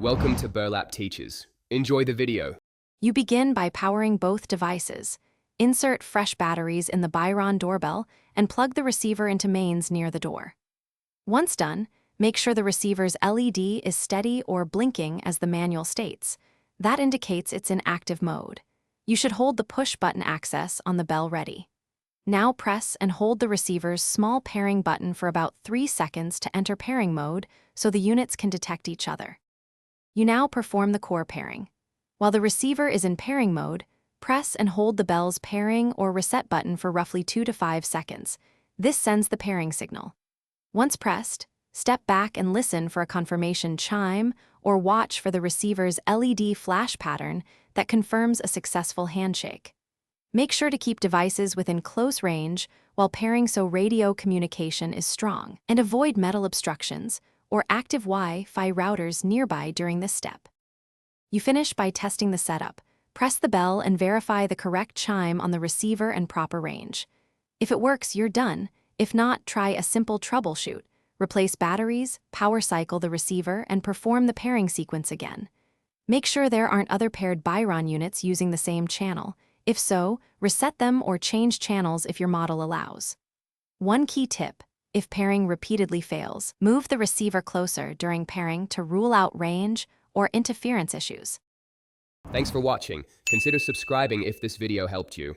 Welcome to Burlap Teachers. Enjoy the video. You begin by powering both devices. Insert fresh batteries in the Byron doorbell and plug the receiver into mains near the door. Once done, make sure the receiver's LED is steady or blinking as the manual states. That indicates it's in active mode. You should hold the push button access on the bell ready. Now press and hold the receiver's small pairing button for about 3 seconds to enter pairing mode so the units can detect each other. You now perform the core pairing. While the receiver is in pairing mode, press and hold the bell's pairing or reset button for roughly 2 to 5 seconds. This sends the pairing signal. Once pressed, step back and listen for a confirmation chime or watch for the receiver's LED flash pattern that confirms a successful handshake. Make sure to keep devices within close range while pairing so radio communication is strong, and avoid metal obstructions or active Wi-Fi routers nearby during this step. You finish by testing the setup. Press the bell and verify the correct chime on the receiver and proper range. If it works, you're done. If not, try a simple troubleshoot. Replace batteries, power cycle the receiver, and perform the pairing sequence again. Make sure there aren't other paired Byron units using the same channel. If so, reset them or change channels if your model allows. One key tip: if pairing repeatedly fails, move the receiver closer during pairing to rule out range or interference issues. Thanks for watching. Consider subscribing if this video helped you.